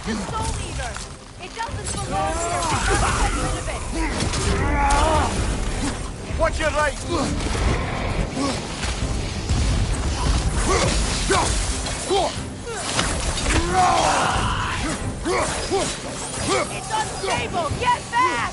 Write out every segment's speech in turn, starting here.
The Soul Eater! It doesn't belong here! We gotta get rid of it! Watch your right! It's unstable! Get back!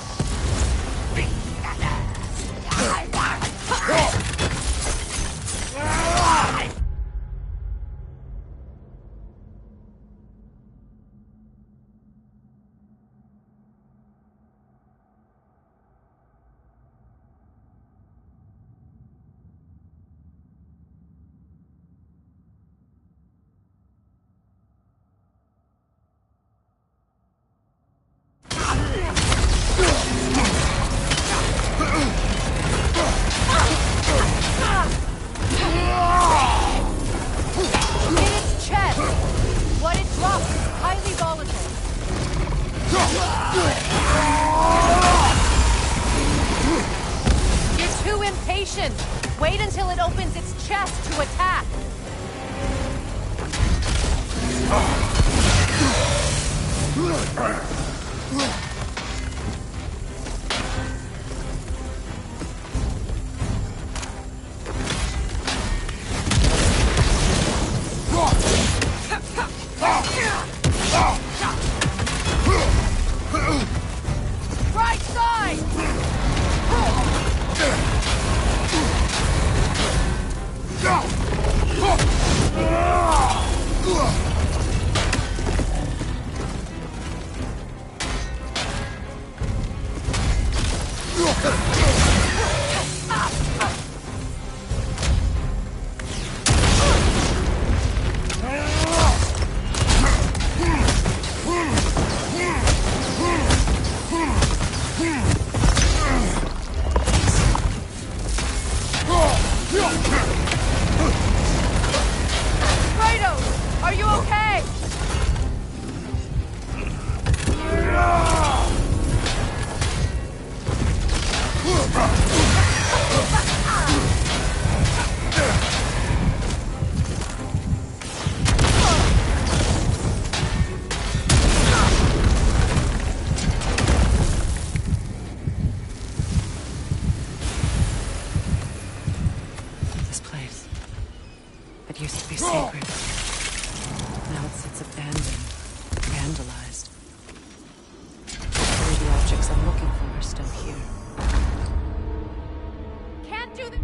Wait until it opens its chest to attack! Right side! Kratos, are you okay? This place. It used to be sacred. Now it sits abandoned, vandalized. Hopefully the objects I'm looking for are still here. Can't do the...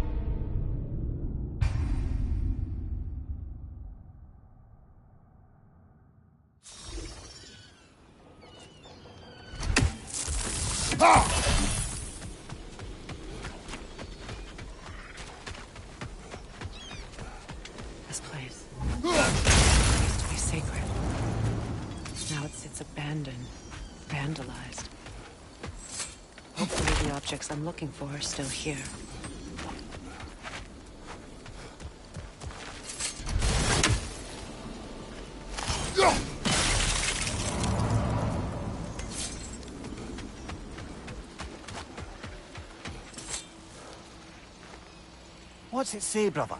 This place. It used to be sacred. Now it sits abandoned, vandalized. Hopefully the objects I'm looking for are still here. What's it say, brother?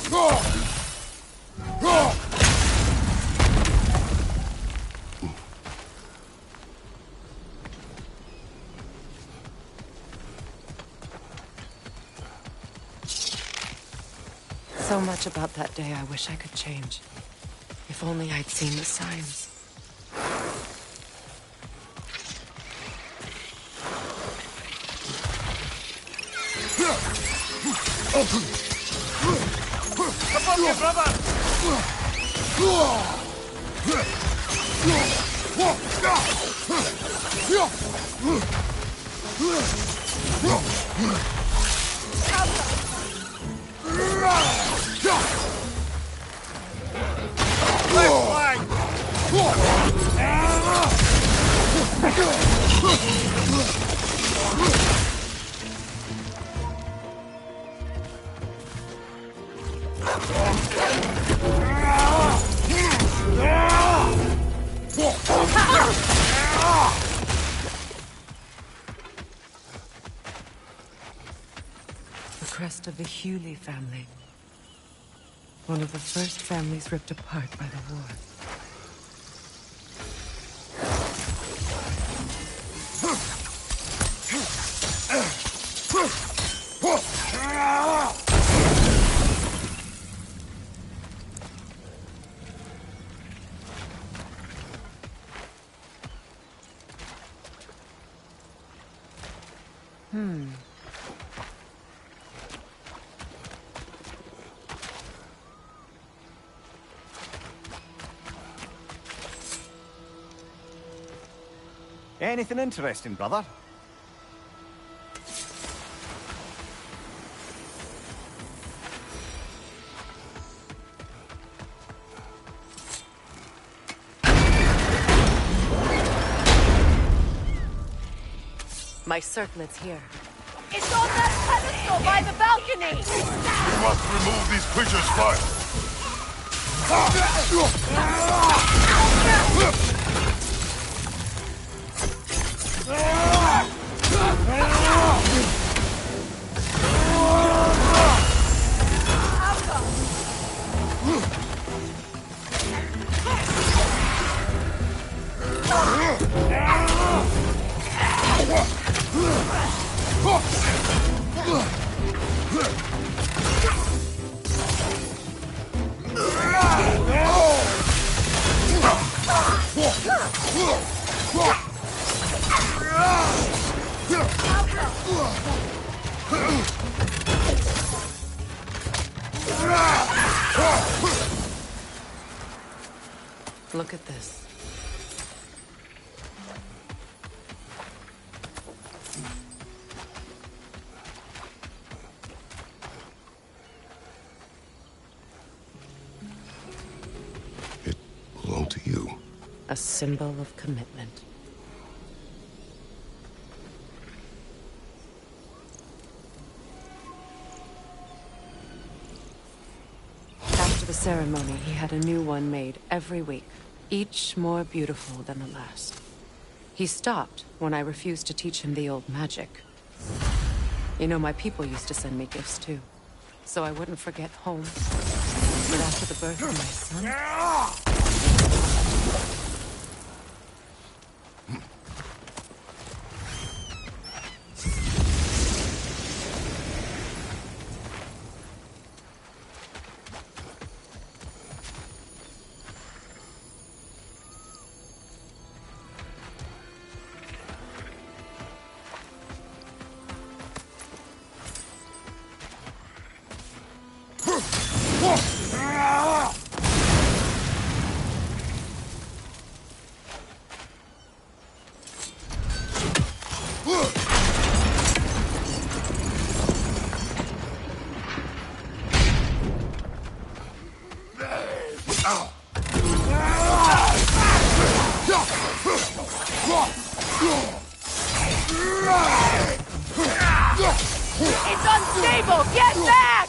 So much about that day I wish I could change. If only I'd seen the signs. Come on, your brother! The crest of the Hewley family. One of the first families ripped apart by the war. Anything interesting, brother? My circlet's here. It's on that pedestal by the balcony! We must remove these creatures first. Look at this. It belonged to you. A symbol of commitment. After the ceremony, he had a new one made every week, each more beautiful than the last. He stopped when I refused to teach him the old magic. You know, my people used to send me gifts too, so I wouldn't forget home. But after the birth of my son... It's unstable! Get back!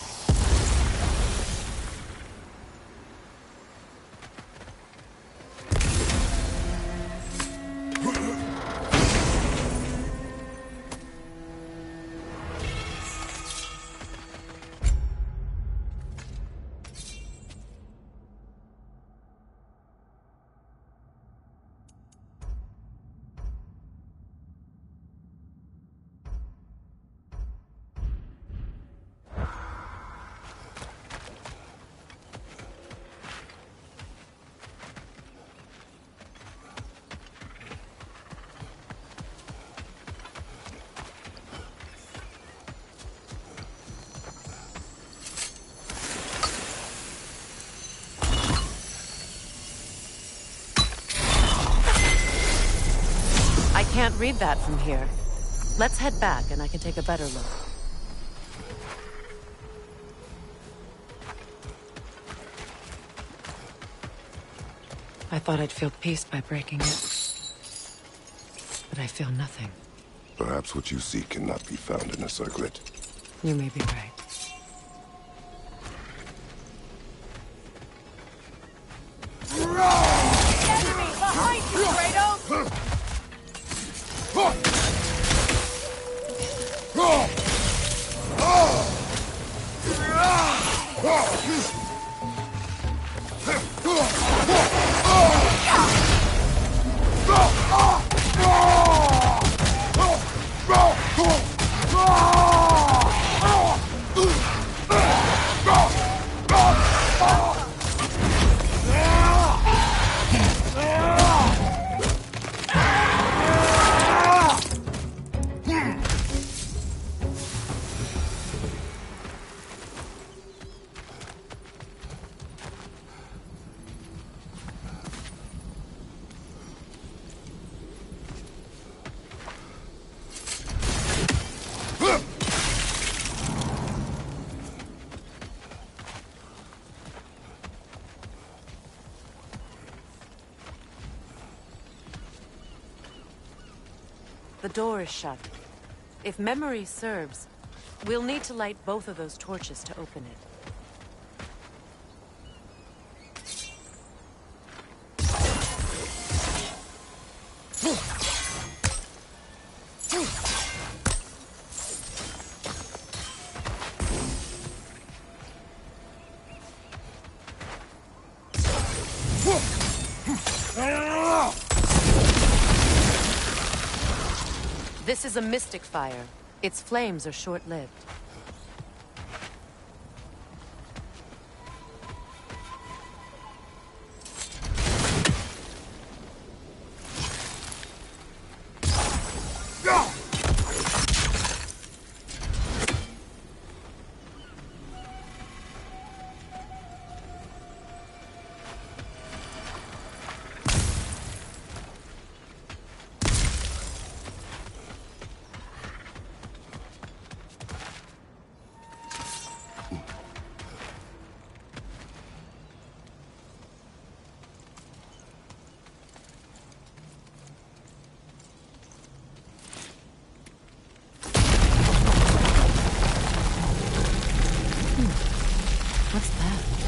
can't read that from here. Let's head back and I can take a better look. I thought I'd feel peace by breaking it. But I feel nothing. Perhaps what you seek cannot be found in a circlet. You may be right. Enemy behind you, Kratos! The door is shut. If memory serves, we'll need to light both of those torches to open it. This is a mystic fire. Its flames are short-lived. What's that?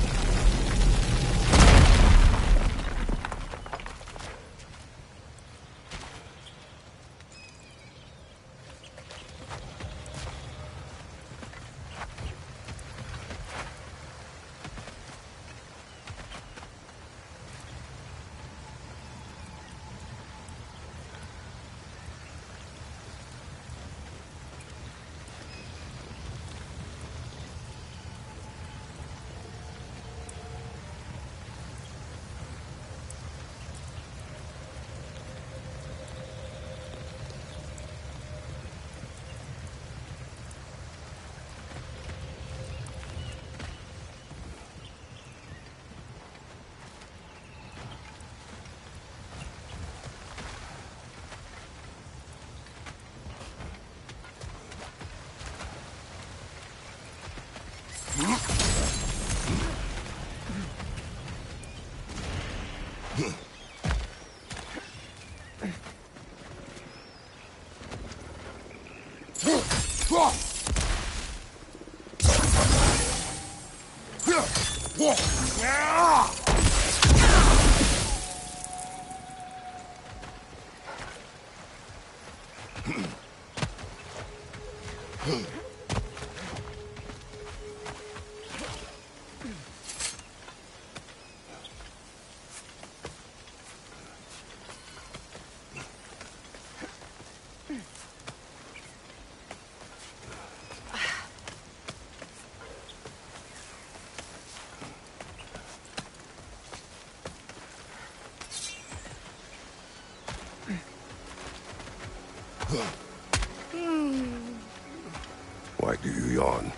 Why do you yawn?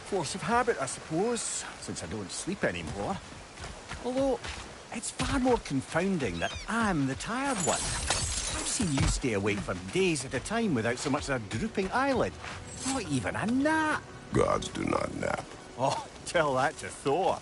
Force of habit, I suppose, since I don't sleep anymore. Although, it's far more confounding that I'm the tired one. I've seen you stay awake for days at a time without so much as a drooping eyelid. Not even a nap. Gods do not nap. Oh, tell that to Thor.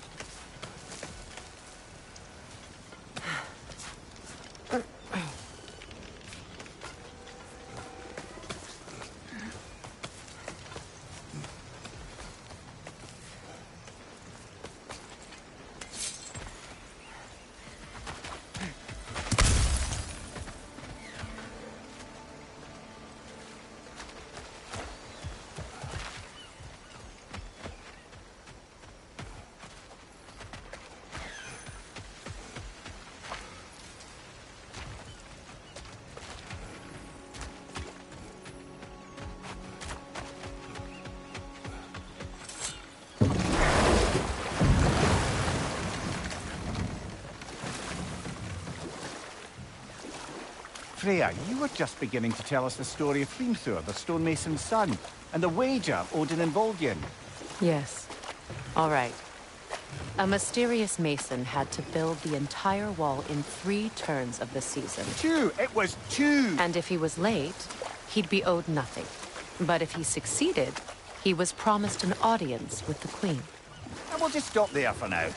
Freya, you were just beginning to tell us the story of Hrimthur, the stonemason's son, and the wager Odin involved you in. Yes. All right. A mysterious mason had to build the entire wall in 3 turns of the season. 2! It was 2! And if he was late, he'd be owed nothing. But if he succeeded, he was promised an audience with the queen. And we'll just stop there for now.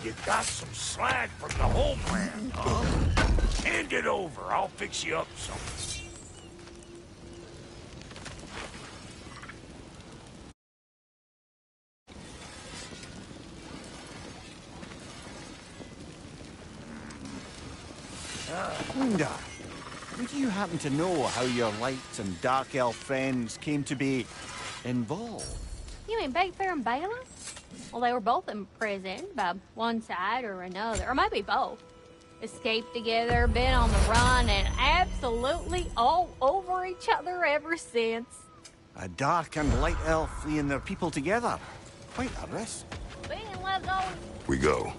You got some slag from the homeland, huh? Hand it over. I'll fix you up something. Wonder, would you happen to know how your light and dark elf friends came to be involved? You mean Big Fair and Baylor? Well, they were both in prison by one side or another, or maybe both. Escaped together, been on the run, and absolutely all over each other ever since. A dark and light elf fleeing their people together. Quite a risk. Being let go. We go.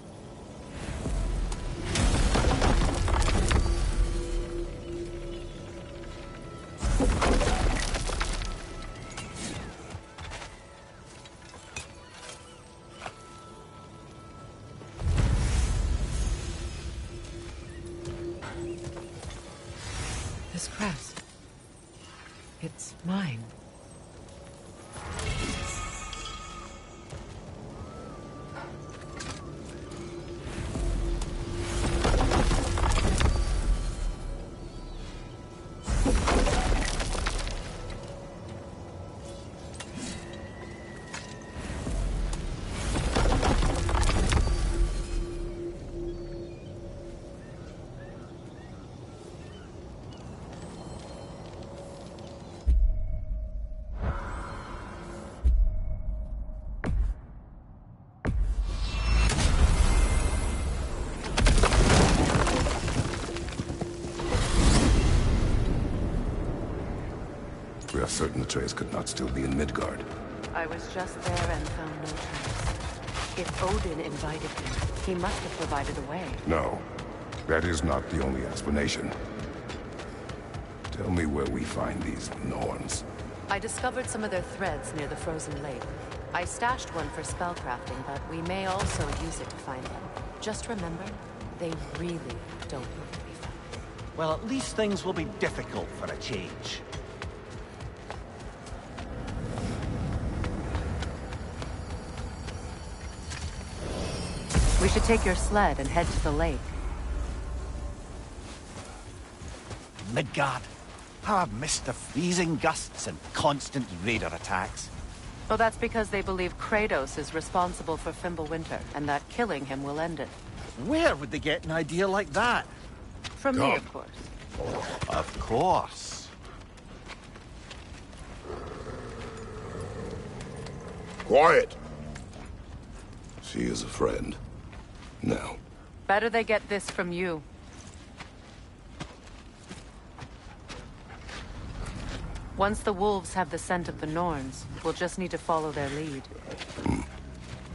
This crest. It's mine. We are certain the trace could not still be in Midgard. I was just there and found no trace. If Odin invited me, he must have provided a way. No, that is not the only explanation. Tell me where we find these Norns. I discovered some of their threads near the frozen lake. I stashed one for spellcrafting, but we may also use it to find them. Just remember, they really don't want to be found. Well, at least things will be difficult for a change. We should take your sled and head to the lake. Midgard. How I've missed the freezing gusts and constant raider attacks. Well, that's because they believe Kratos is responsible for Fimbulwinter, and that killing him will end it. Where would they get an idea like that? From me, God. of course. Of course. Quiet! She is a friend. Now. Better they get this from you. Once the wolves have the scent of the Norns, we'll just need to follow their lead.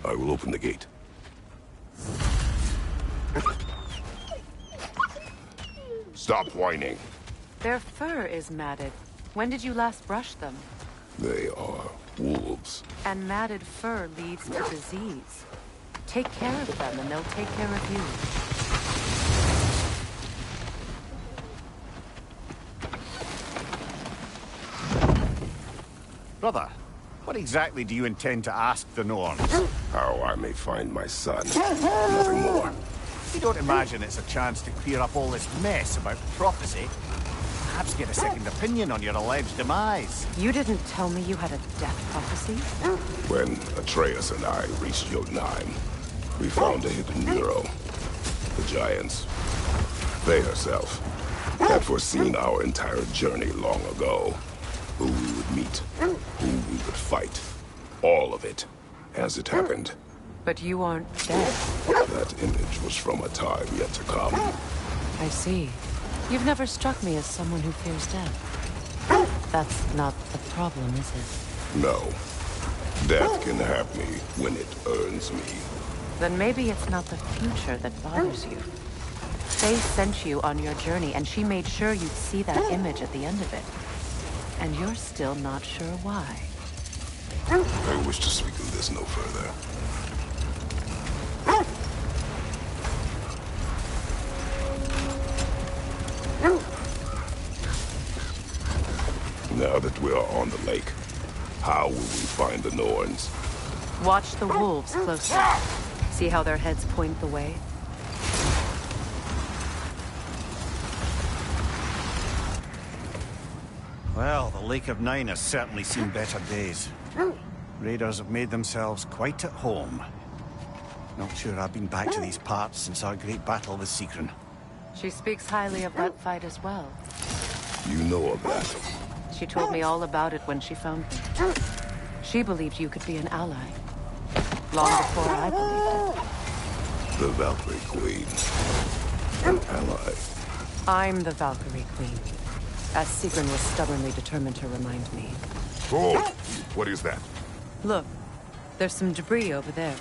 I will open the gate. Stop whining. Their fur is matted. When did you last brush them? They are wolves. wolves. And matted fur leads to disease. Take care of them and they'll take care of you. Brother, what exactly do you intend to ask the Norns? How I may find my son. Nothing more. You don't imagine it's a chance to clear up all this mess about prophecy? Perhaps get a second opinion on your alleged demise. You didn't tell me you had a death prophecy? When Atreus and I reached Jotunheim, we found a hidden hero. The Giants. They herself had foreseen our entire journey long ago. Who we would meet, who we would fight. All of it, as it happened. But you aren't dead. That image was from a time yet to come. I see. You've never struck me as someone who fears death. That's not the problem, is it? No. Death can have me when it earns me. Then maybe it's not the future that bothers you. Faye sent you on your journey, and she made sure you'd see that image at the end of it. And you're still not sure why. I wish to speak of this no further. Now that we are on the lake, how will we find the Norns? Watch the wolves closely. See how their heads point the way? Well, the Lake of Nine has certainly seen better days. Raiders have made themselves quite at home. Not sure I've been back to these parts since our great battle with Sigrun. She speaks highly of that fight as well. You know of that. She told me all about it when she found me. She believed you could be an ally. Long before I believed it. The Valkyrie Queen. An ally. I'm the Valkyrie Queen. As Sigrun was stubbornly determined to remind me. Oh, what is that? Look, there's some debris over there.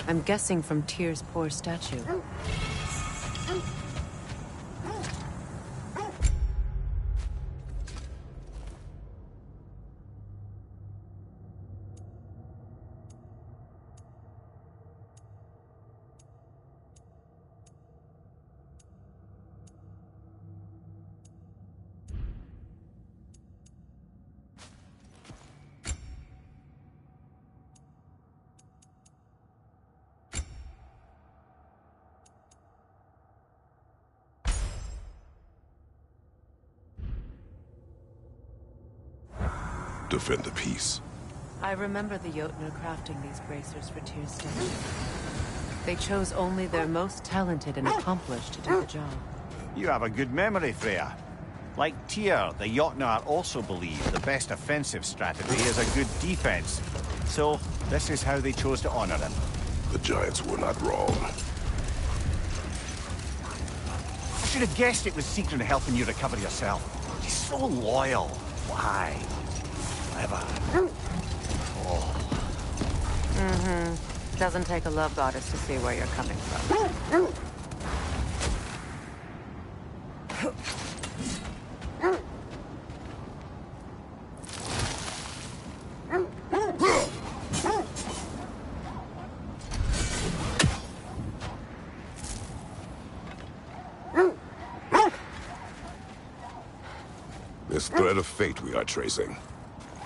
I'm guessing from Tyr's poor statue. Defend the peace. I remember the Jotnar crafting these bracers for Tyr's statue. They chose only their most talented and accomplished to do the job. You have a good memory, Freya. Like Tyr, the Jotnar also believe the best offensive strategy is a good defense. So, this is how they chose to honor him. The Giants were not wrong. I should have guessed it was Sigrun helping you recover yourself. She's so loyal. Why? Clever. Oh. Doesn't take a love goddess to see where you're coming from. This thread of fate we are tracing.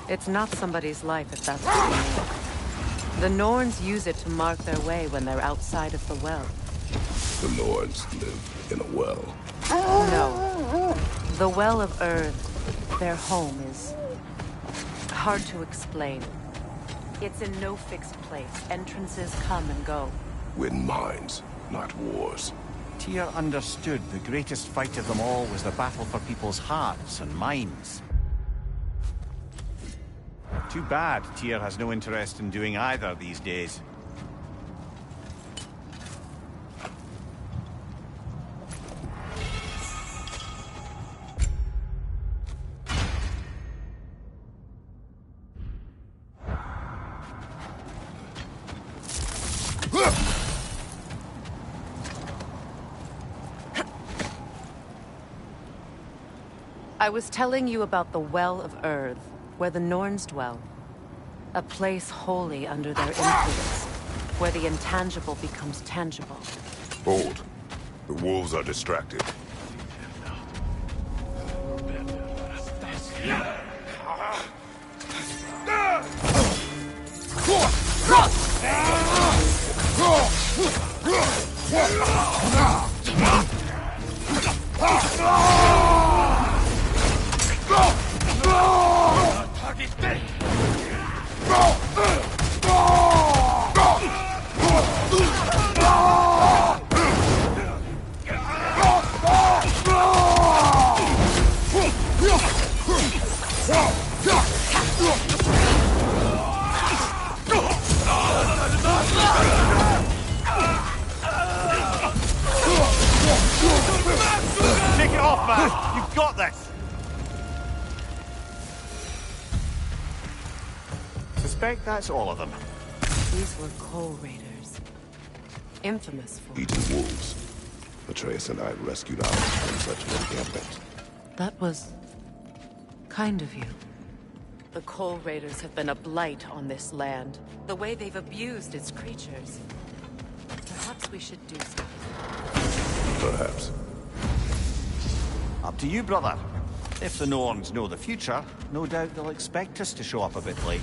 It's not somebody's life if that's what you mean. The Norns use it to mark their way when they're outside of the well. The Norns live in a well. No. The Well of Earth, their home, is hard to explain. It's in no fixed place. Entrances come and go. Win minds, not wars. Tyr understood the greatest fight of them all was the battle for people's hearts and minds. Too bad Tyr has no interest in doing either these days. I was telling you about the Well of Earth, where the Norns dwell. A place wholly under their influence, where the intangible becomes tangible. Hold. The wolves are distracted. Take it off, man! You've got this! Suspect that's all of them. These were Coal Raiders. Infamous for... Eating wolves. Atreus and I rescued ours from such an encampment. That was... kind of you. The Coal Raiders have been a blight on this land. The way they've abused its creatures. Perhaps we should do something. Perhaps. Up to you, brother. If the Norns know the future, no doubt they'll expect us to show up a bit late.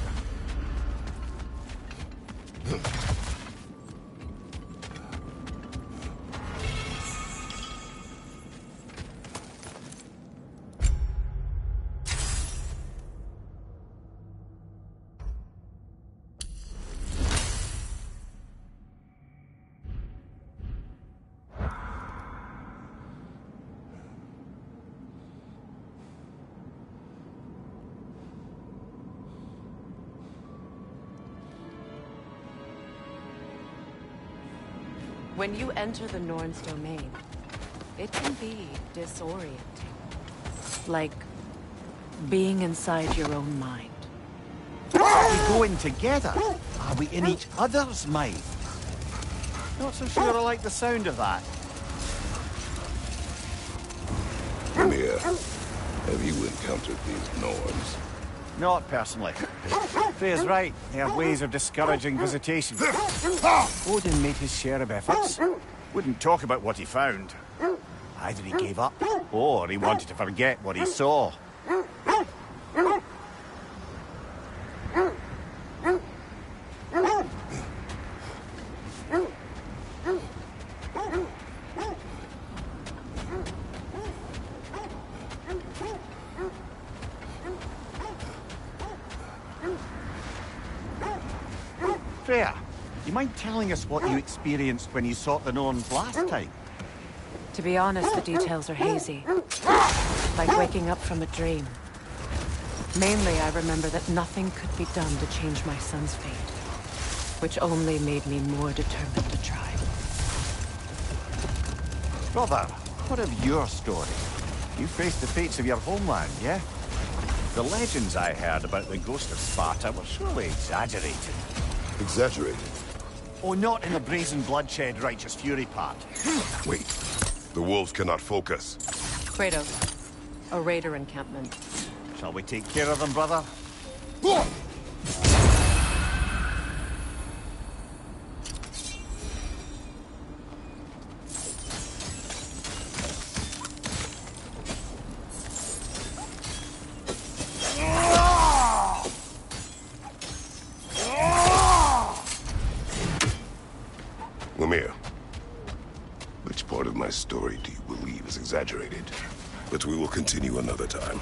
When you enter the Norn's domain, it can be disorienting. Like being inside your own mind. Are we going together? Are we in each other's mind? Not so sure I like the sound of that. Mimir, have you encountered these Norns? Not personally. Freya's right. They have ways of discouraging visitation. Odin made his share of efforts. Wouldn't talk about what he found. Either he gave up, or he wanted to forget what he saw. Freya, you mind telling us what you experienced when you sought the Norns last time? To be honest, the details are hazy. Like waking up from a dream. Mainly, I remember that nothing could be done to change my son's fate. Which only made me more determined to try. Brother, what of your story? You faced the fates of your homeland, yeah? The legends I heard about the ghost of Sparta were surely exaggerated. Exaggerated? Oh, not in the brazen bloodshed righteous fury part. Wait. The wolves cannot focus. Kratos. A raider encampment. Shall we take care of them, brother? Mimir, which part of my story do you believe is exaggerated? But we will continue another time.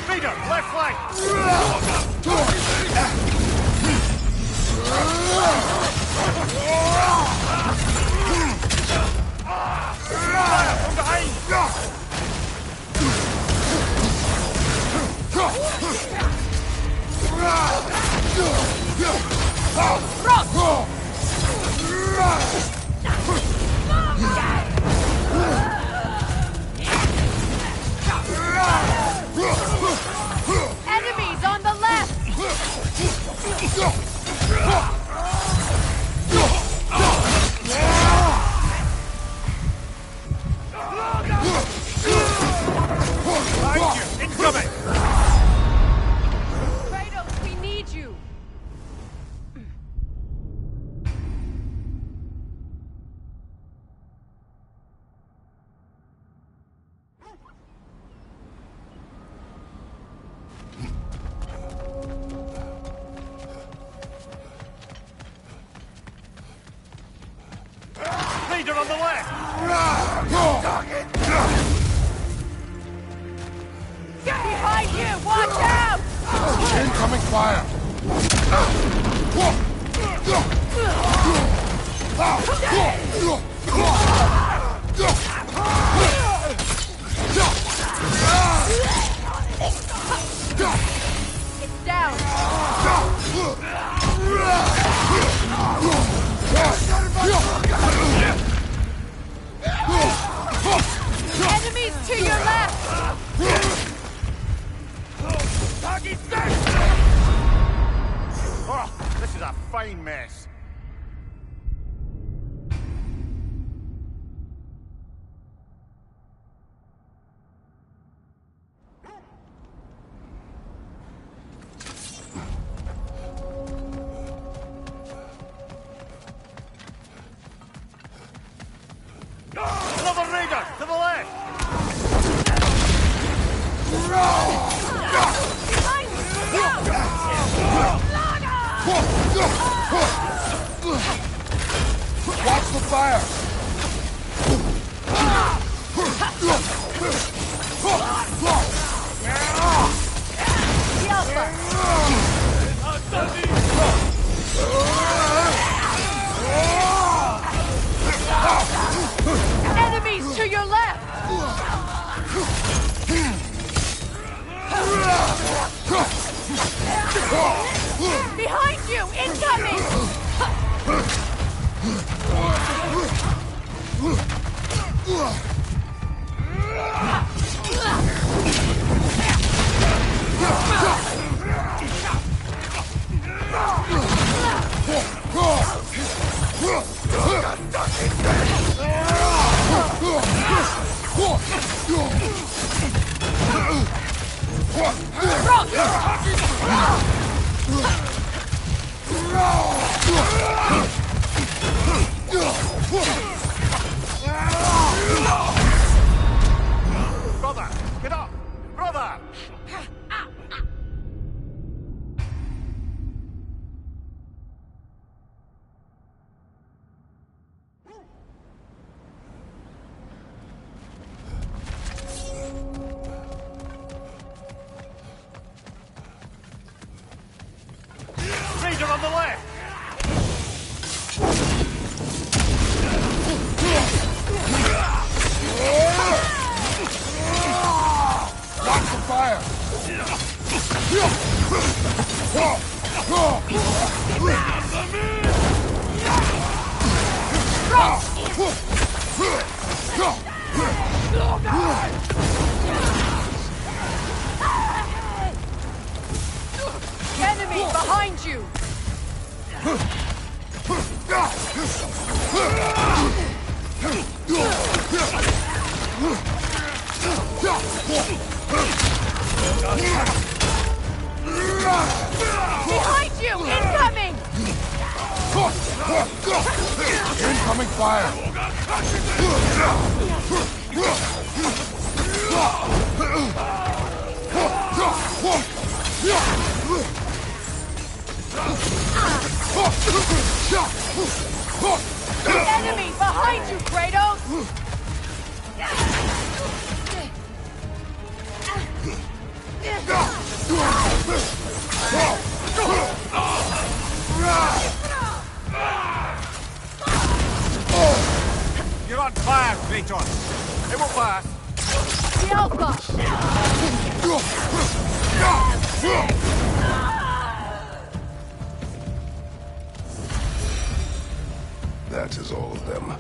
Leader, left flank! From behind! Enemies on the left! Raider on the left! Behind you! Watch out! Incoming fire! It's down! Enemies to your left! Oh, this is a fine mess. Another raider to the left! Watch the fire! Enemies to your left! Behind you! Incoming! Brother, get up! Brother! Raider on the left! Watch the fire! Enemy behind you! Behind you! Incoming! Incoming fire! Enemy behind you, Kratos! You're on fire, Kratos! It won't pass! The Alpha! That is all of them.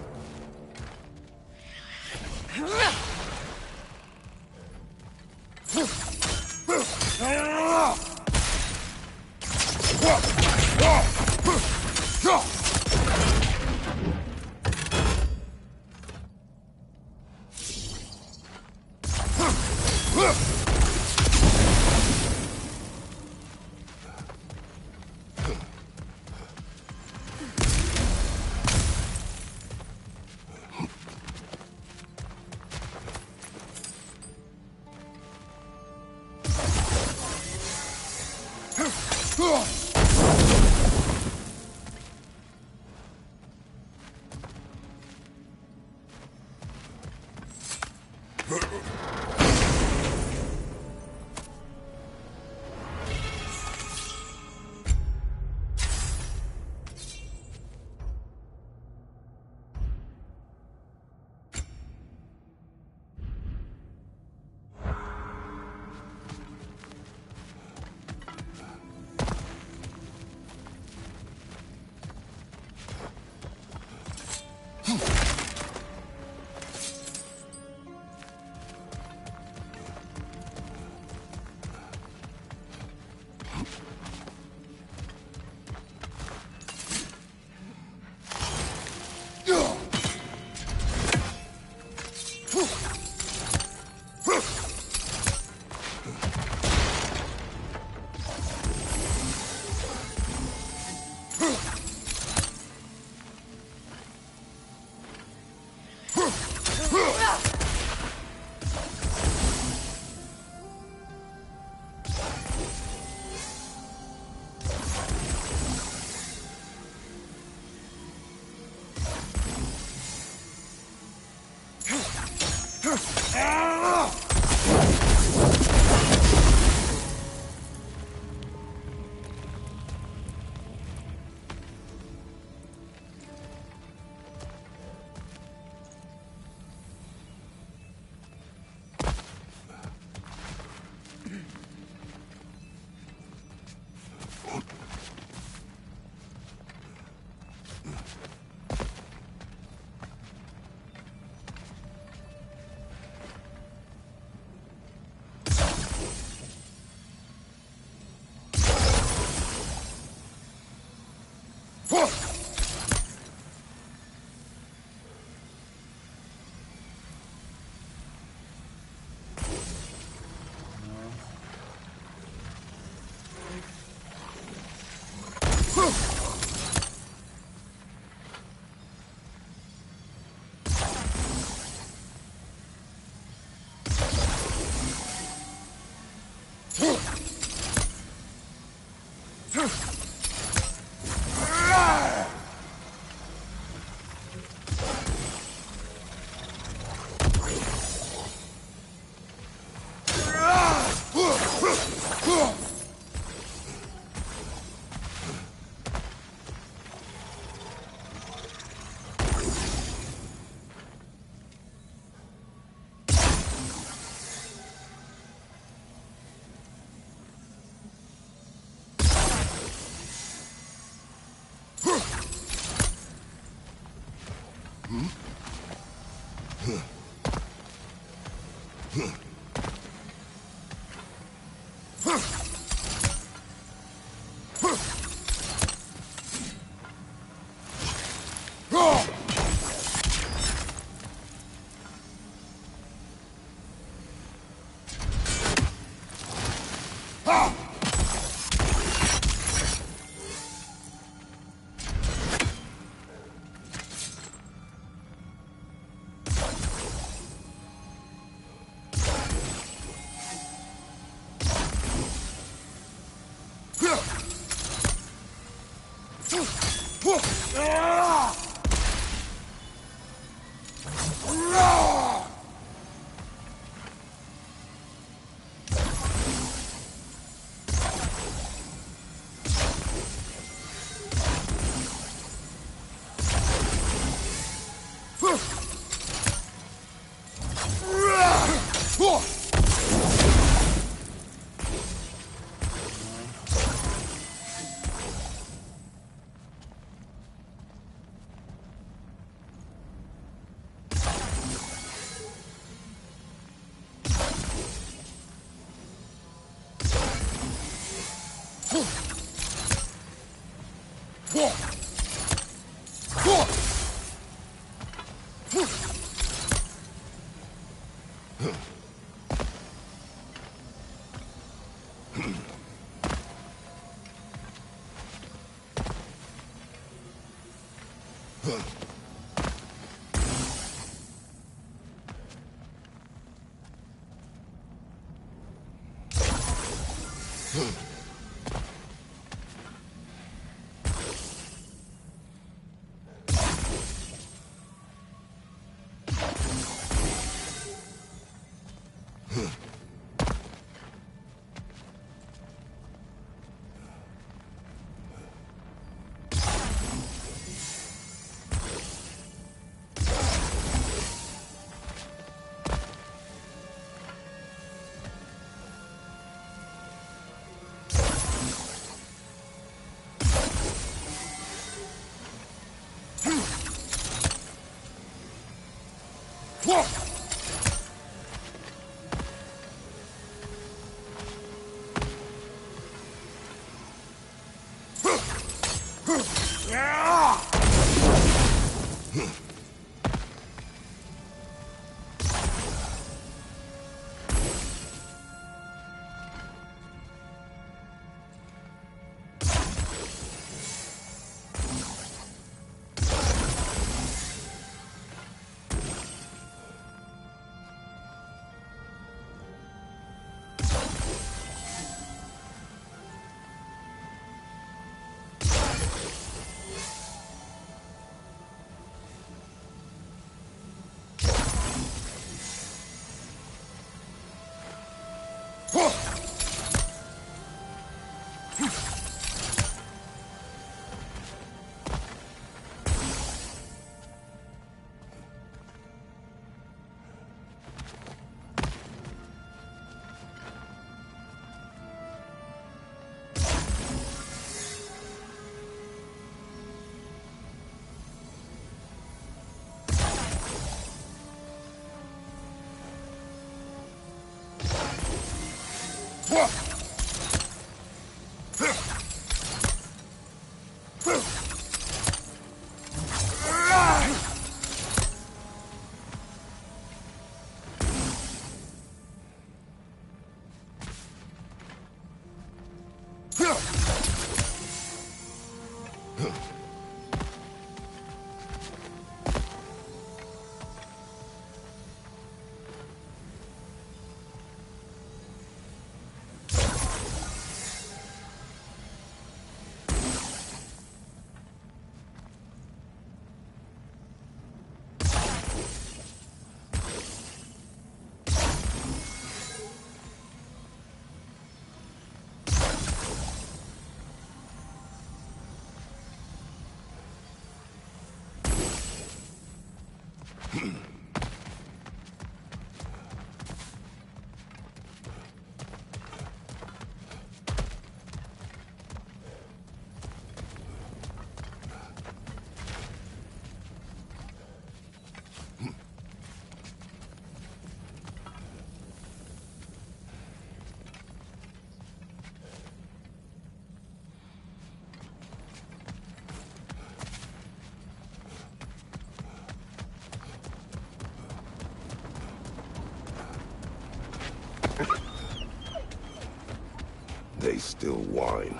They still whine.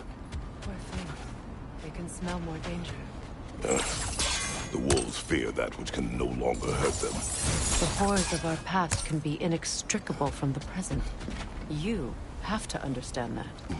Poor thing. They can smell more danger. The wolves fear that which can no longer hurt them. The horrors of our past can be inextricable from the present. You have to understand that.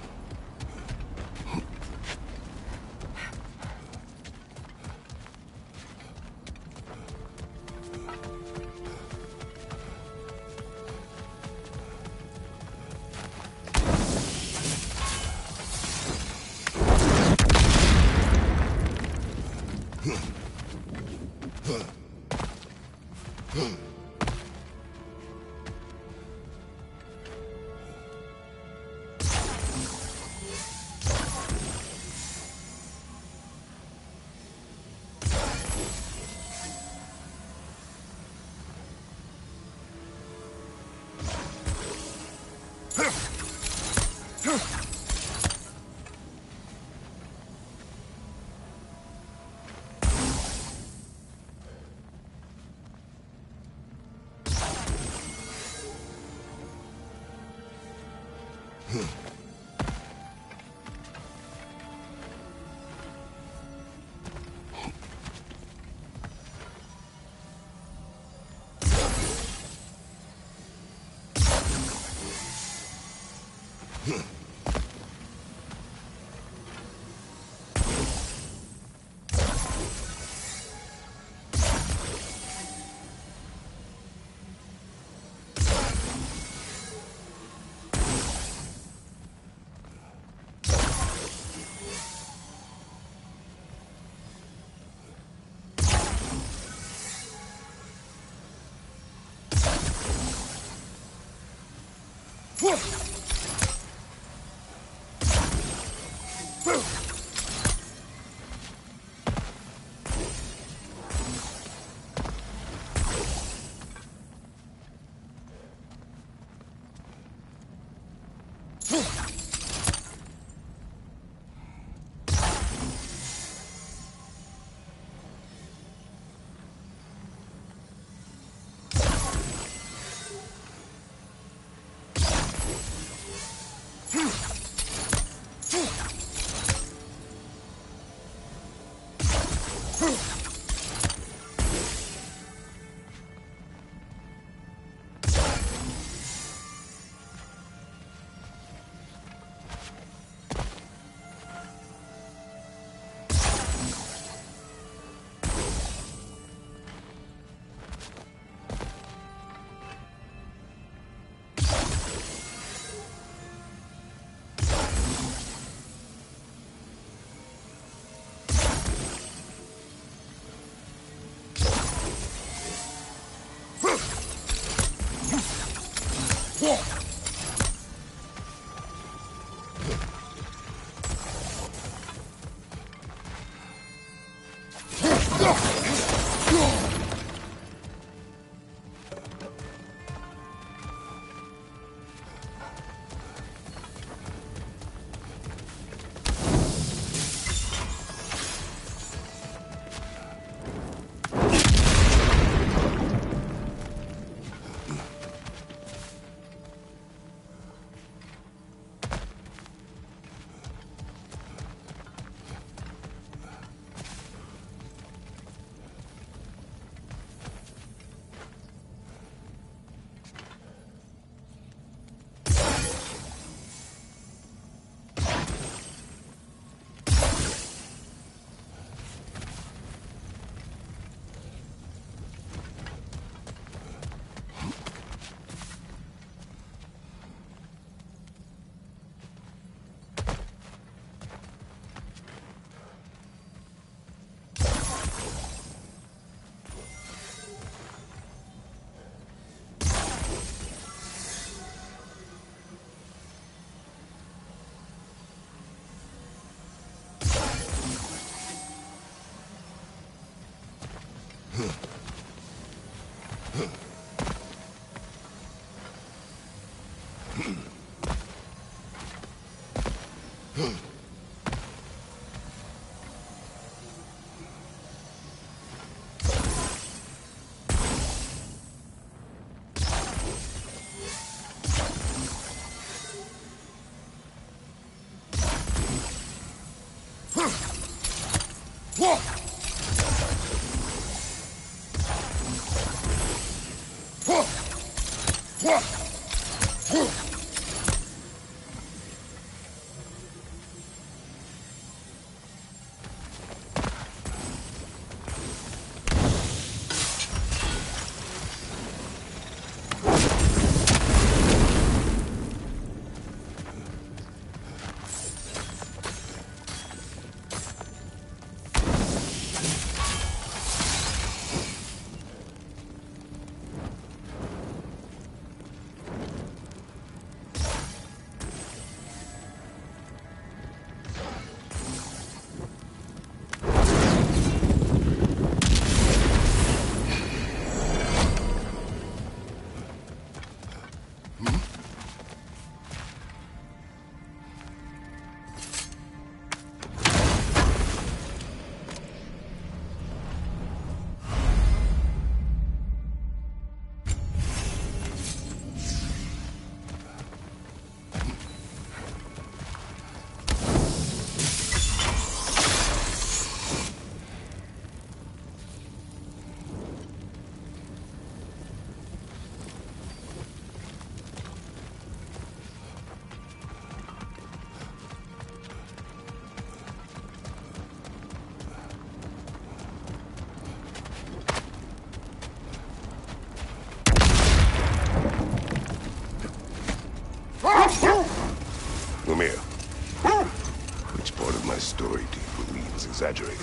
Which part of my story do you believe is exaggerated?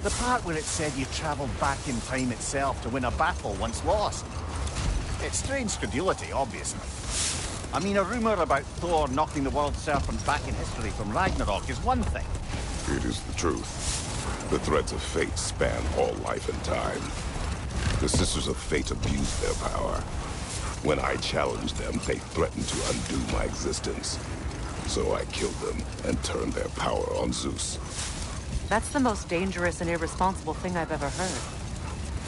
The part where it said you travelled back in time itself to win a battle once lost. It's strange credulity, obviously. I mean, a rumour about Thor knocking the world serpent back in history from Ragnarok is one thing. It is the truth. The threads of fate span all life and time. The Sisters of Fate abused their power. When I challenged them, they threatened to undo my existence. So I killed them and turned their power on Zeus. That's the most dangerous and irresponsible thing I've ever heard.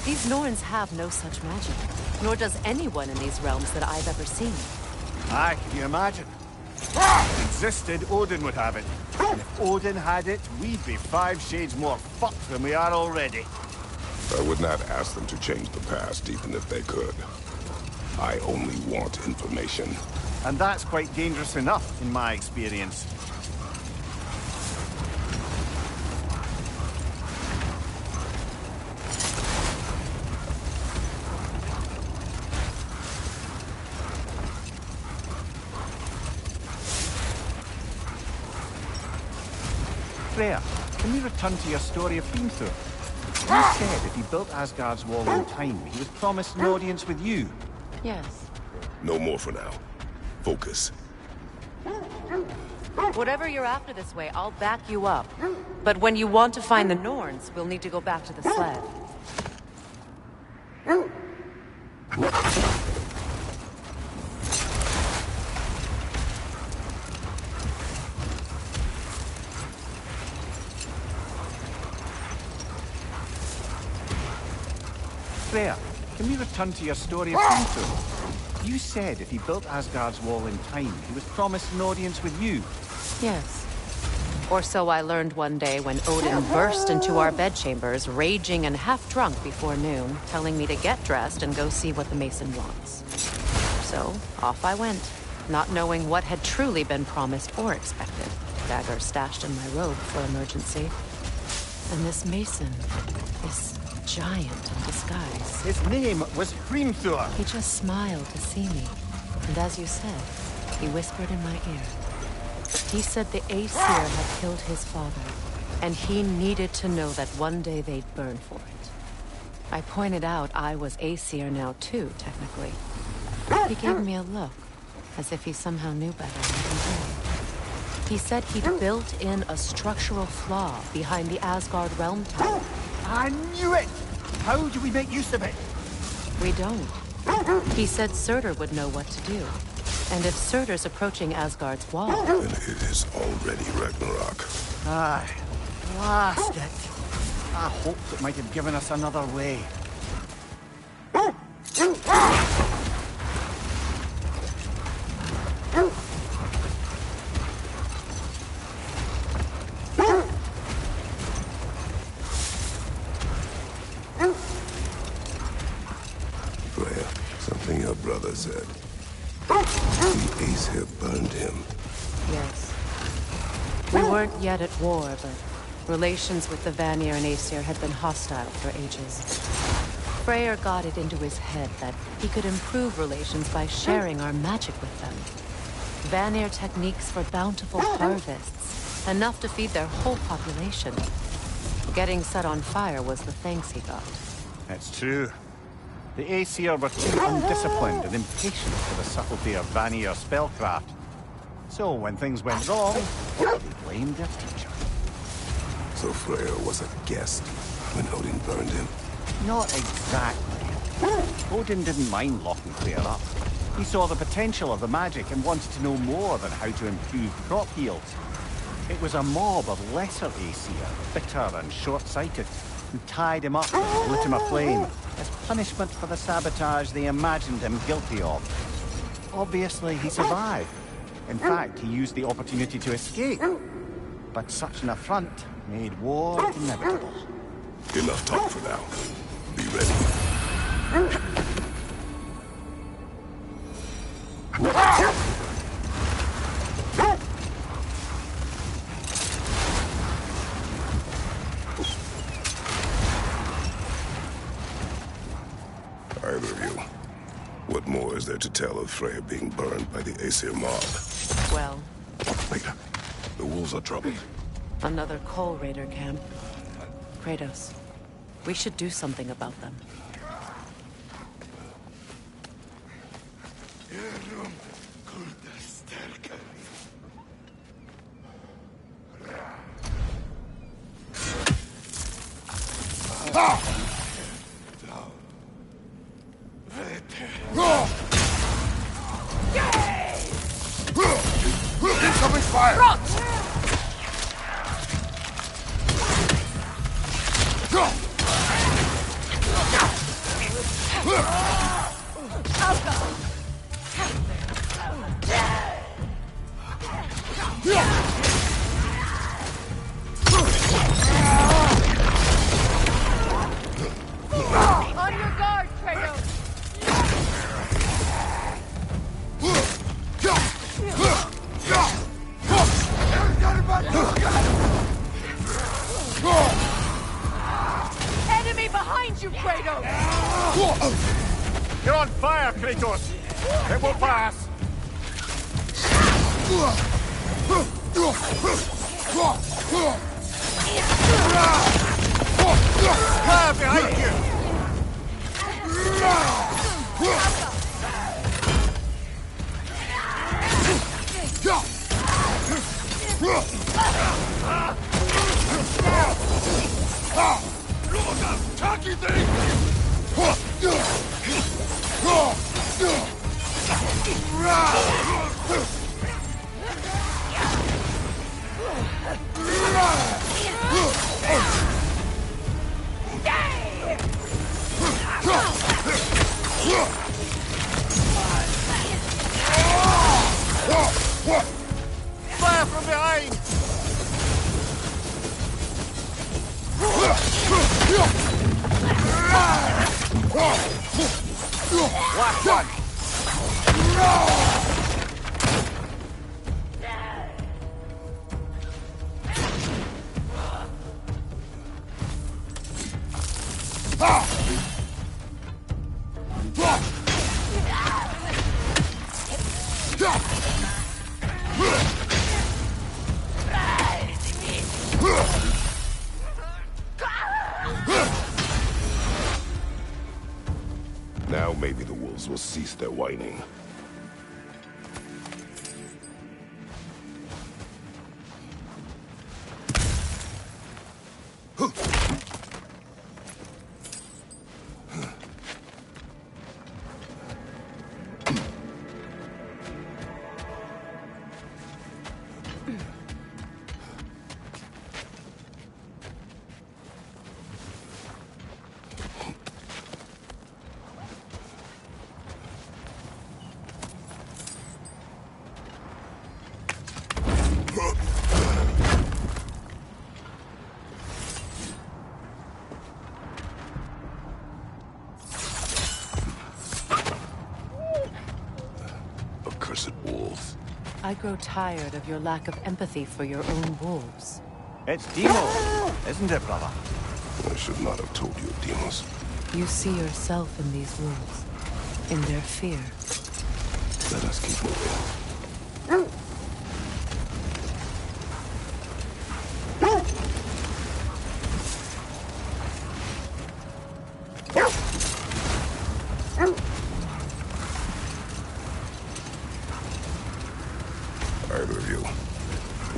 These Norns have no such magic, nor does anyone in these realms that I've ever seen. Aye, can you imagine? If it existed, Odin would have it. And if Odin had it, we'd be 5 shades more fucked than we are already. I would not ask them to change the past, even if they could. I only want information. And that's quite dangerous enough, in my experience. Freya, can we return to your story of Hrimthur? You said if he built Asgard's wall in time, he was promised an audience with you. Yes. No more for now. Focus. Whatever you're after this way, I'll back you up. But when you want to find the Norns, we'll need to go back to the sled. Freya, can we return to your story of Kratos? You said if he built Asgard's wall in time, he was promised an audience with you. Yes. Or so I learned one day when Odin burst into our bedchambers, raging and half-drunk before noon, telling me to get dressed and go see what the Mason wants. So, off I went, not knowing what had truly been promised or expected. Dagger stashed in my robe for emergency. And this Mason, this giant in disguise. His name was Hrimthur. He just smiled to see me. And as you said, he whispered in my ear. He said the Aesir had killed his father, and he needed to know that one day they'd burn for it. I pointed out I was Aesir now too, technically. He gave me a look, as if he somehow knew better than I did. He said he'd built in a structural flaw behind the Asgard realm tower. I knew it! How do we make use of it? We don't. He said Surtur would know what to do. And if Surtur's approaching Asgard's wall... Then it is already Ragnarok. Aye. Blast it. I hoped it might have given us another way. Freya, something your brother said. The Aesir burned him. Yes. We weren't yet at war, but relations with the Vanir and Aesir had been hostile for ages. Freyr got it into his head that he could improve relations by sharing our magic with them. Vanir techniques for bountiful harvests, enough to feed their whole population. Getting set on fire was the thanks he got. It's true. The Aesir were too undisciplined and impatient for the subtlety of Vanir spellcraft. So when things went wrong, they blamed their teacher. So Freyr was a guest when Odin burned him. Not exactly. Odin didn't mind locking Freyr up. He saw the potential of the magic and wanted to know more than how to improve crop yields. It was a mob of lesser Aesir, bitter and short-sighted, who tied him up and lit him aflame as punishment for the sabotage they imagined him guilty of. Obviously, he survived. In fact, he used the opportunity to escape. But such an affront made war inevitable. Enough talk for now. Be ready. Either of you. What more is there to tell of Freyr being burned by the Aesir mob? Well, Wait. The wolves are troubled. another Coal Raider camp. Kratos, we should do something about them. Incoming fire! On your guard, Kratos! Enemy behind you, Kratos! You're on fire, Kratos! It will pass! Fire behind you! Fire from behind! Last one! Now maybe the wolves will cease their whining. Accursed wolves. I grow tired of your lack of empathy for your own wolves. It's Demo, isn't it, brother? I should not have told you of demons. You see yourself in these wolves, in their fear. Let us keep moving. Either of you,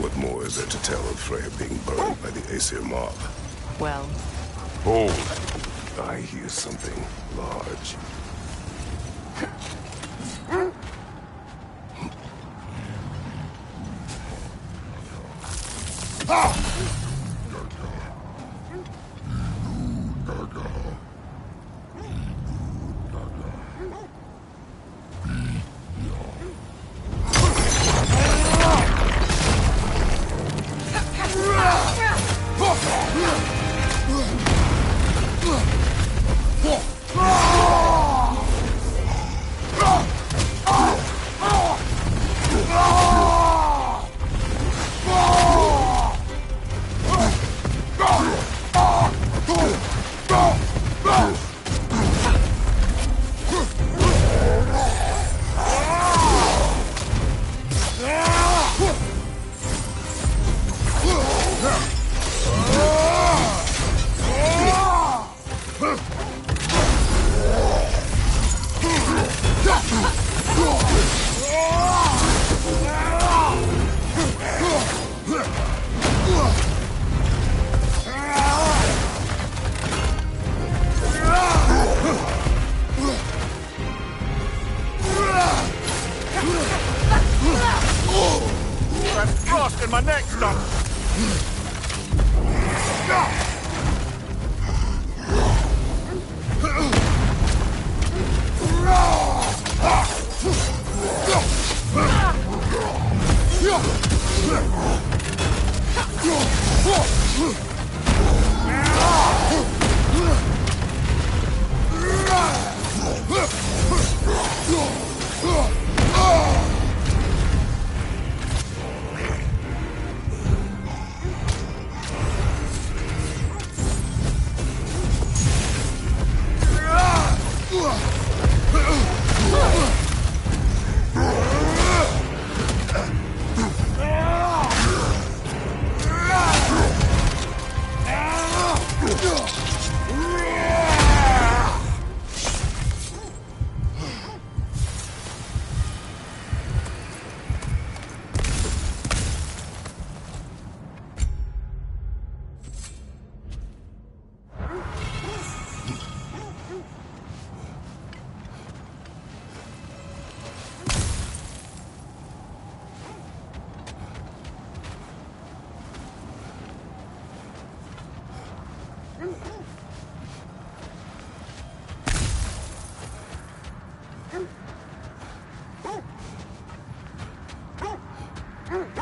what more is there to tell of Freya being burned by the Aesir mob? Well, Hold. I hear something large. That's frost in my neck stuck.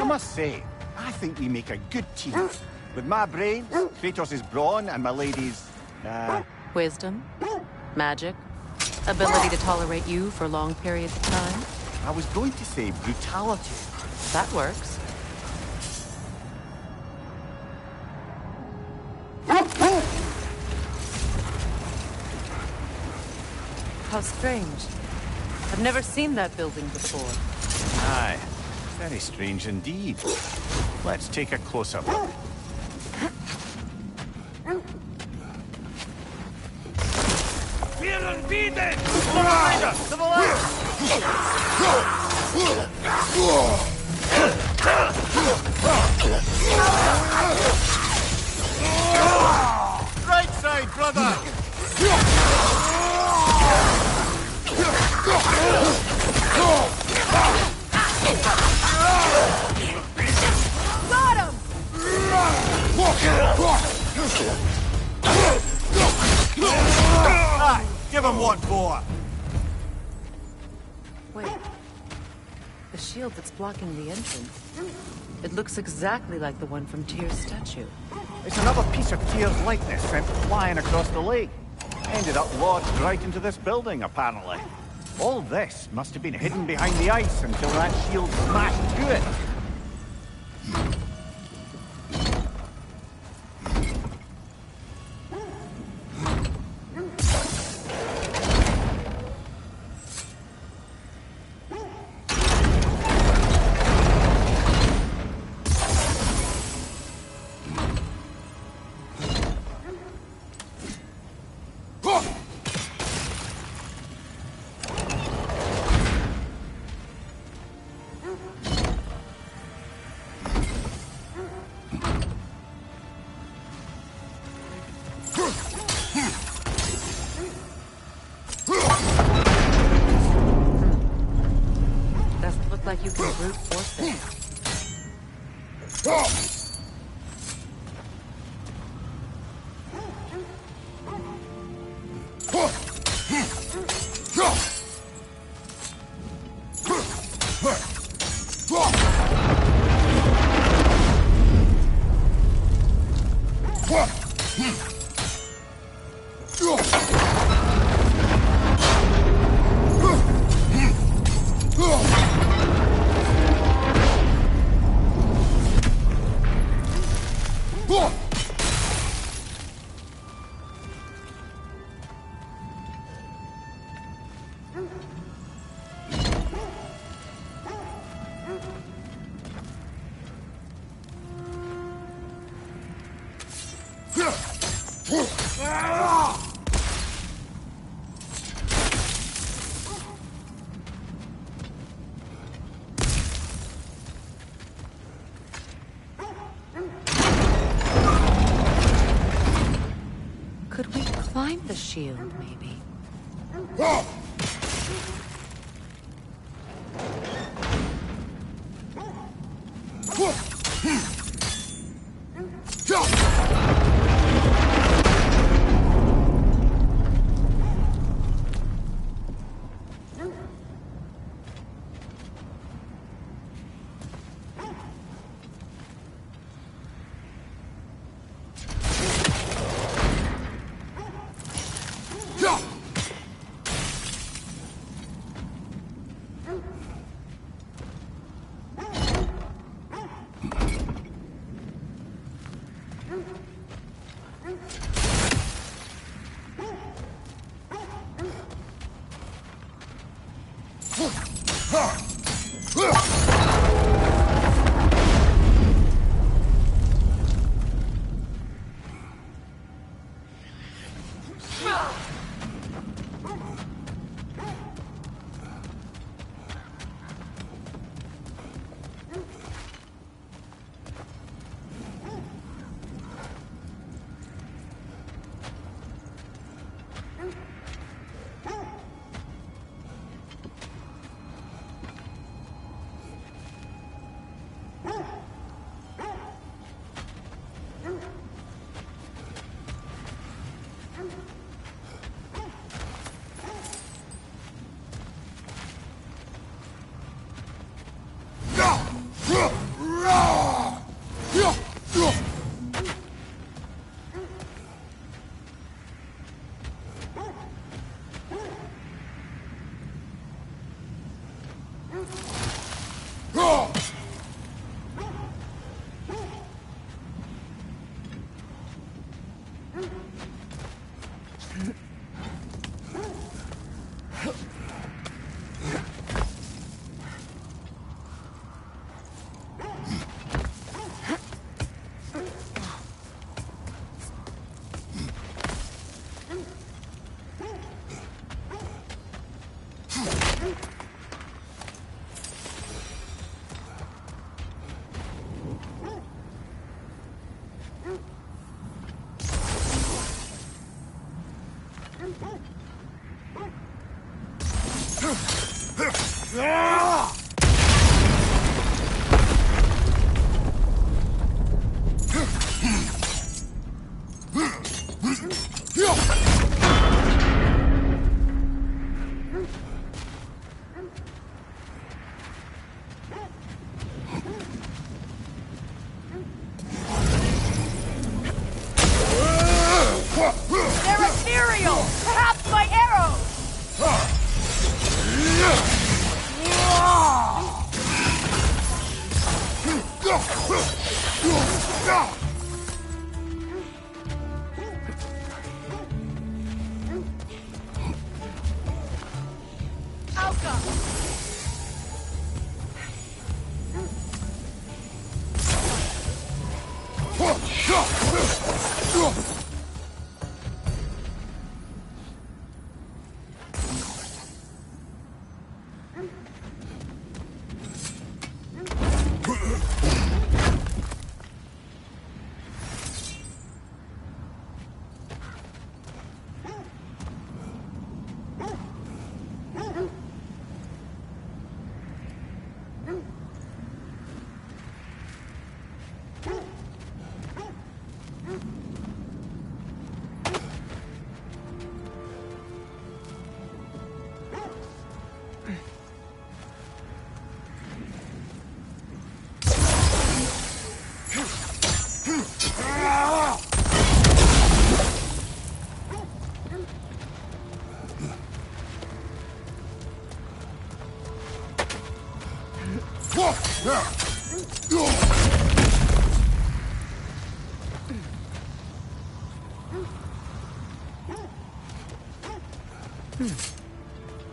must say, I think we make a good team. With my brains, Kratos' brawn, and my lady's, Wisdom, magic, ability to tolerate you for long periods of time. I was going to say brutality. That works. How strange. I've never seen that building before. Aye, very strange indeed. Let's take a closer look. Vielen Wieden! To the left! Right side, brother! Got him! Aye, give him what for. Wait. The shield that's blocking the entrance. It looks exactly like the one from Tyr's statue. It's another piece of Tyr's likeness sent flying across the lake. Ended up lodged right into this building, apparently. All this must have been hidden behind the ice until that shield smashed through it. Doesn't look like you can brute force it. Could we climb the shield, maybe? They're ethereal! Perhaps my arrows!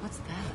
What's that?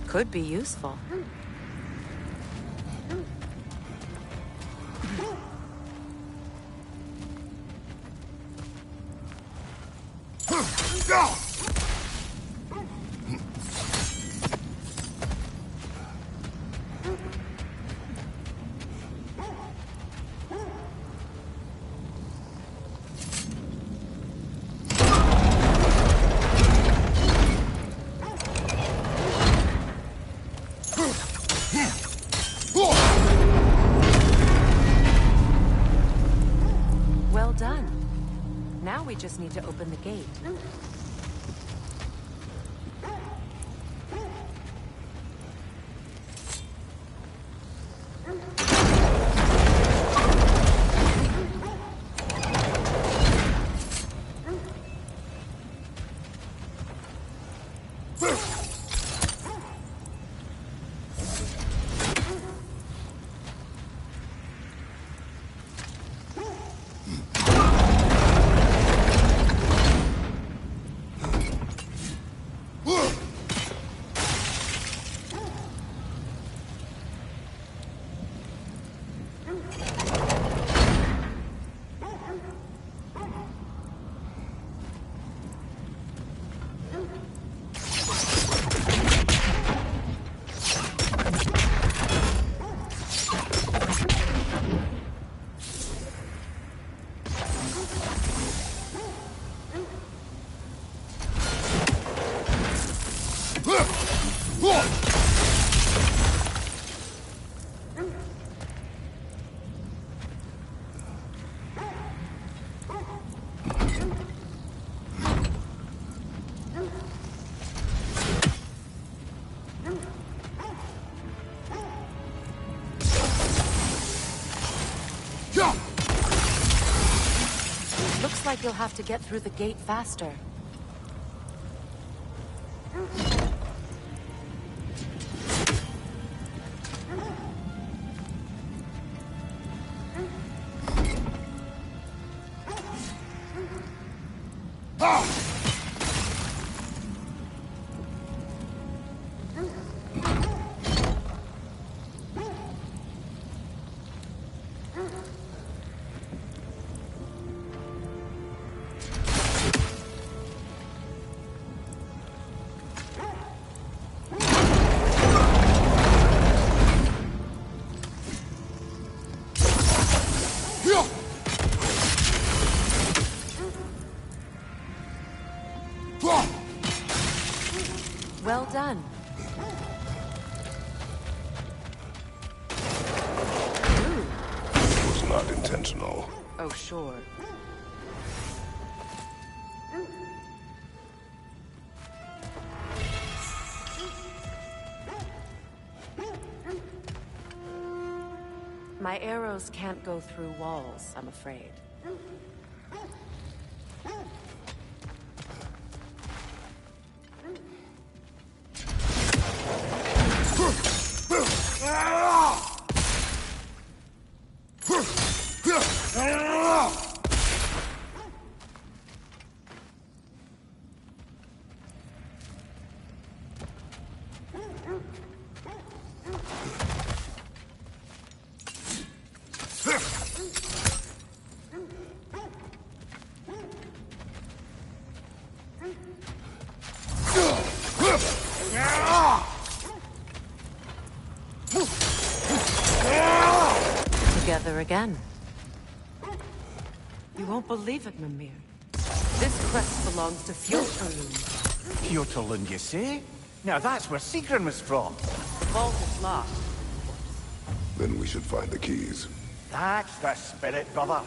Could be useful. Well done. Now we just need to open the gate. Looks like you'll have to get through the gate faster. Well done. It was not intentional. Oh, sure. My arrows can't go through walls, I'm afraid. Together again. You won't believe it, Mimir. This crest belongs to Fjotorlund. Fjotorlund, you say? Now that's where Sigrun was from. The vault is locked. Then we should find the keys. That's the spirit, brother.